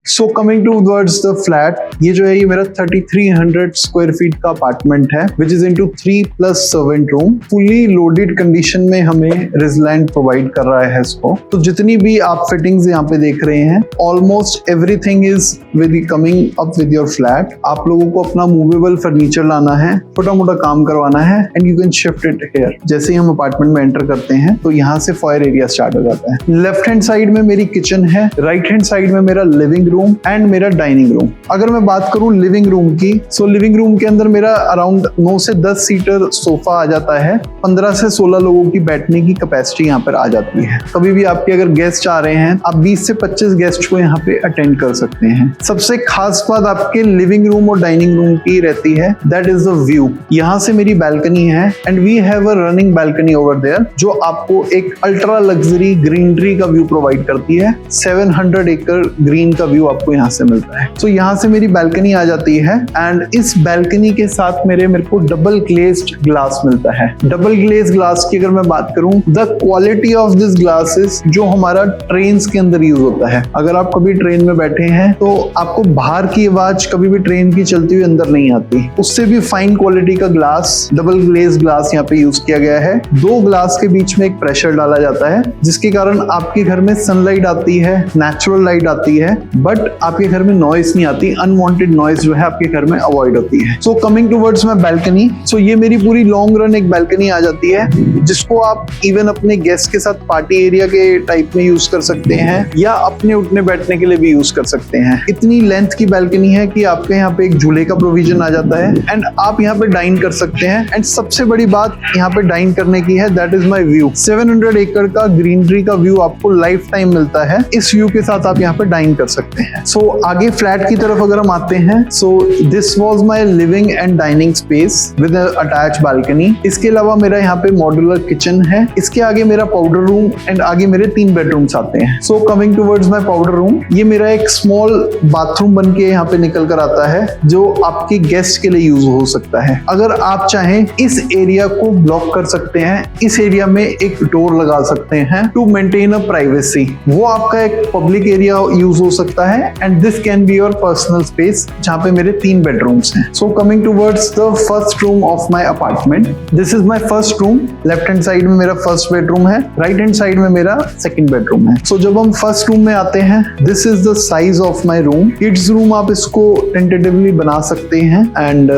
So coming towards the flat, ये जो है ये मेरा 3300 स्क्वायर फीट का अपार्टमेंट है which is into 3+ servant room. Fully loaded condition में हमें रिजलैंड प्रोवाइड कर रहा है इसको। तो जितनी भी आप फिटिंग्स यहाँ पे देख रहे हैं, almost everything is with coming up with your flat. आप लोगों को अपना मूवेबल फर्नीचर लाना है, छोटा मोटा काम करवाना है and you can shift it here. जैसे ही हम अपार्टमेंट में एंटर करते हैं तो यहाँ से फायर एरिया स्टार्ट हो जाता है। लेफ्ट हैंड साइड में मेरी किचन है, राइट हैंड साइड में मेरा लिविंग रूम एंड मेरा डाइनिंग रूम। अगर मैं बात करूं लिविंग रूम की, सो लिविंग रूम के अंदर मेरा अराउंड 9 से 10 सीटर सोफा आ जाता है। 15 से 16 लोगों की बैठने की कैपेसिटी यहाँ पर आ जाती है। कभी भी आपके अगर गेस्ट आ रहे हैं, आप 20 से 25 गेस्ट को यहाँ पे अटेंड कर सकते हैं। सबसे खास बात आपके लिविंग रूम और डाइनिंग रूम की रहती है, दैट इज द व्यू। यहाँ से मेरी बैल्कनी है and we have a running balcony over there, जो आपको एक अल्ट्रा लग्जरी ग्रीनरी का व्यू प्रोवाइड करती है। 700 एकड़ ग्रीन का व्यू आपको यहाँ से मिलता है। तो यहाँ से मेरी बैल्कनी आ जाती है एंड इस बैल्कनी के साथ मेरे को डबल ग्लेज्ड ग्लास मिलता है। डबल ग्लेज ग्लास की अगर मैं बात करूं, the quality of this glass is जो हमारा ट्रेन के अंदर यूज होता है। अगर आप कभी ट्रेन में बैठे हैं तो आपको बाहर की आवाज कभी भी ट्रेन की चलती हुई अंदर नहीं आती। उससे भी फाइन क्वालिटी का ग्लास, डबल ग्लेज ग्लास यहाँ पे यूज किया गया है। 2 ग्लास के बीच में एक प्रेशर डाला जाता है जिसके कारण आपके घर में सनलाइट आती है, नेचुरल लाइट आती है, बट आपके घर में नॉइस नहीं आती। अनवांटेड नॉइस जो है आपके घर में अवॉइड होती है। So coming towards my balcony, so ये मेरी पूरी लॉन्ग रन एक बैल्कनी आ जाती है जिसको आप इवन अपने गेस्ट के साथ पार्टी एरिया के टाइप में यूज कर सकते हैं या अपने उठने बैठने के लिए भी यूज कर सकते हैं। इतनी लेंथ की बैल्कनी है कि आपके यहाँ पे एक झूले का प्रोविजन आ जाता है एंड आप यहाँ पे डाइन कर सकते हैं। एंड सबसे बड़ी बात यहाँ पे डाइन करने की है, दैट इज माई व्यू। 700 एकड़ का ग्रीनरी का व्यू आपको लाइफ टाइम मिलता है। इस व्यू के साथ आप यहाँ पे डाइन कर सकते हैं। सो आगे फ्लैट की तरफ अगर हम आते हैं, so this was my living and dining space with attach balcony. इसके अलावा मेरा यहाँ पे मॉड्यूलर किचन है। इसके आगे मेरा पाउडर रूम एंड आगे मेरे 3 बेडरूम्स आते हैं। सो coming towards my powder room, ये मेरा एक स्मॉल बाथरूम बन के यहाँ पे निकल कर आता है जो आपके गेस्ट के लिए यूज हो सकता है। अगर आप चाहें इस एरिया को ब्लॉक कर सकते हैं, इस एरिया में एक डोर लगा सकते हैं टू मेंटेन अ प्राइवेसी। वो आपका एक पब्लिक एरिया यूज हो सकता है and this can be your personal space, जहाँ पे मेरे 3 बेडरूम्स हैं। सो coming towards the first room of my apartment, this is my first room. Left hand side में मेरा फर्स्ट बेडरूम है, राइट हैंड साइड में मेरा सेकंड बेडरूम है। सो जब हम फर्स्ट रूम में आते हैं, this is the size of my room. Kids room आप इसको टेंटेटिवली बना सकते हैं एंड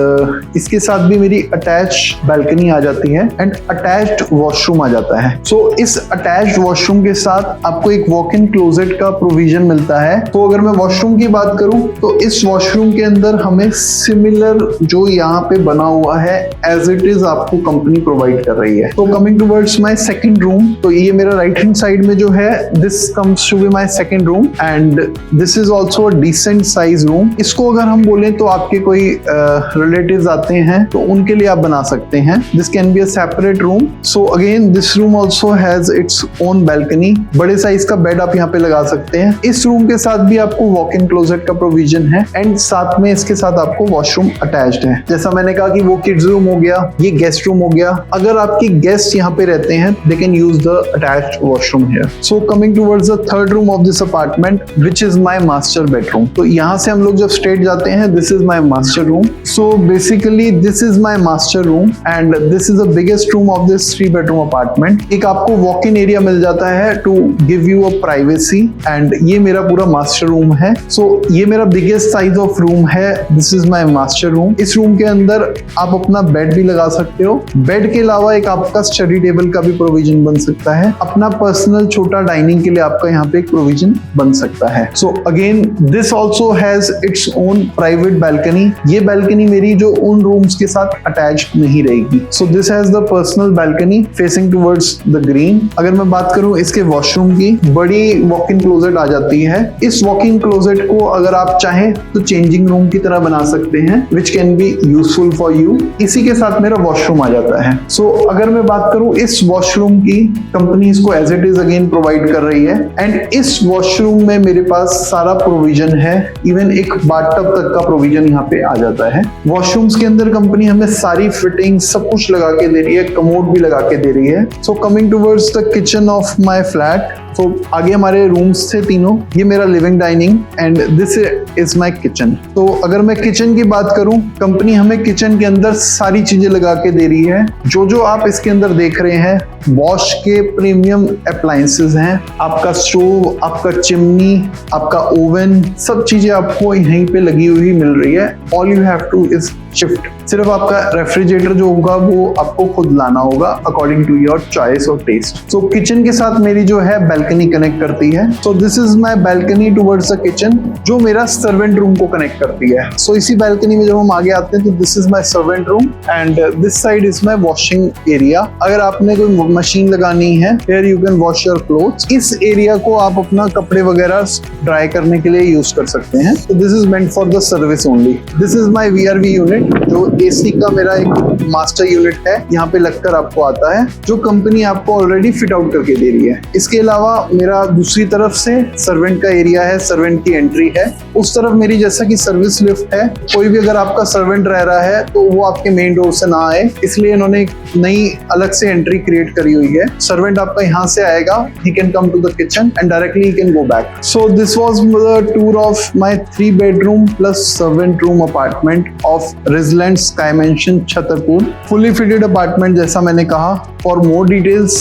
इसके साथ भी मेरी अटैच बैल्कनी आ जाती है एंड अटैच्ड वॉशरूम आ जाता है। सो इस अटैच्ड वॉशरूम के साथ आपको एक वॉक इन क्लोजेट का प्रोविजन मिलता है। तो अगर मैं वॉशरूम की बात करूं तो इस वॉशरूम के अंदर हमें सिमिलर जो यहाँ पे बना हुआ है एज इट इज आपको कंपनी प्रोवाइड कर रही है। तो coming towards my second room, तो ये मेरा राइट हैंड साइड में जो है, this comes to be my second room and this is also a decent size room. इसको अगर हम बोले तो आपके कोई रिलेटिव्स आते हैं तो उनके लिए आप बना सकते हैं। This can be a separate room. So again this room also has its own balcony. बड़े साइज का बेड आप यहाँ पे लगा सकते हैं। इस रूम के साथ भी आपको वॉक इन क्लोजेट का प्रोविजन है एंड साथ में इसके साथ आपको वॉशरूम अटैच्ड है। जैसा मैंने कहा कि वो किड्स रूम हो गया, ये गेस्ट रूम हो गया। अगर आपके गेस्ट यहाँ पे रहते हैं, they can use the attached washroom here. So coming towards the third room of this apartment which is my master bedroom. तो यहाँ से हम लोग जब स्ट्रेट जाते हैं, this is my master room. So basically this is my master room and this is the biggest room of this 3 bedroom apartment. एक आपको वॉक इन एरिया मिल जाता है to give you a privacy and ये मेरा पूरा master room है। सो ये मेरा बिगेस्ट साइज ऑफ रूम है। This is my master room. इस रूम के अंदर आप अपना बेड भी लगा सकते हो। बेड के अलावा एक आपका स्टडी टेबल का भी प्रोविजन बन सकता है। अपना पर्सनल छोटा डाइनिंग के लिए आपका यहाँ पे एक प्रोविजन बन सकता है। So again this also has its own private balcony. ये बैल्कनी मेरी जो उन रूम्स के साथ अटैच्ड नहीं रहेगी। So this has the personal balcony facing towards the green. अगर मैं बात करूं इसके वॉशरूम की, बड़ी वॉक इन क्लोजेट आ जाती है। इस वॉक इन क्लोजेट को अगर आप चाहें तो चेंजिंग रूम की तरह बना सकते हैं, which can be useful for you. इसी के साथ मेरा वॉशरूम आ जाता है। सो अगर मैं बात करूं इस वॉशरूम की, कंपनी इसको as it is again provide कर रही है एंड इस वॉशरूम में मेरे पास सारा प्रोविजन है। इवन एक बाथटब तक का प्रोविजन यहाँ पे आ जाता है। वॉशरूम्स के अंदर कंपनी हमें सारी फिटिंग सब कुछ लगा के दे रही है, कमोड भी लगा के दे रही है। So coming towards the kitchen of my flat, So आगे हमारे रूम्स थे तीनों, ये मेरा living dining and this is my kitchen. तो अगर मैं किचन की बात करूं, कंपनी हमें किचन के अंदर सारी चीजें लगा के दे रही है। जो आप इसके अंदर देख रहे हैं बॉश के प्रीमियम अप्लायंसेस हैं, आपका स्टोव, आपका चिमनी, आपका ओवन, सब चीजें आपको यहीं पे लगी हुई मिल रही है। All you have two is shift. सिर्फ आपका रेफ्रिजरेटर जो होगा वो आपको खुद लाना होगा अकॉर्डिंग टू योर चॉइस और टेस्ट। सो किचन के साथ मेरी जो है बैल्कनी कनेक्ट करती है। So this is my balcony towards the kitchen, जो मेरा सर्वेंट रूम को कनेक्ट करती है। सो इसी बैल्कनी में जब हम आगे आते हैं तो this is my servant room and this side is my washing area. अगर आपने कोई मशीन लगानी है, here you can wash your clothes. इस एरिया को आप अपना कपड़े वगैरह ड्राई करने के लिए यूज कर सकते हैं। तो this is meant for the service only. This is my VRV unit, जो एसी का मेरा एक मास्टर यूनिट है, यहाँ पे लगकर आपको आता है, जो कंपनी आपको ऑलरेडी फिट आउट करके दे रही है। इसके अलावा मेरा दूसरी तरफ से सर्वेंट का एरिया है, सर्वेंट की एंट्री है। उस तरफ मेरी जैसा कि सर्विस लिफ्ट है, कोई भी अगर आपका सर्वेंट रह रहा है तो वो आपके मेन डोर से ना आए, इसलिए इन्होंने नई अलग से एंट्री क्रिएट करी हुई है। सर्वेंट आपका यहाँ से आएगा, he can come to the kitchen and directly he can go back. So this was the tour of my 3-bedroom plus servant room apartment of Rizland Sky Mansion Chhatarpur. Fully fitted apartment जैसा मैंने कहा। For more details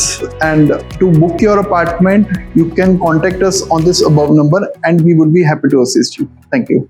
and to book your apartment, you can contact us on this above number and we will be happy to assist you. Thank you.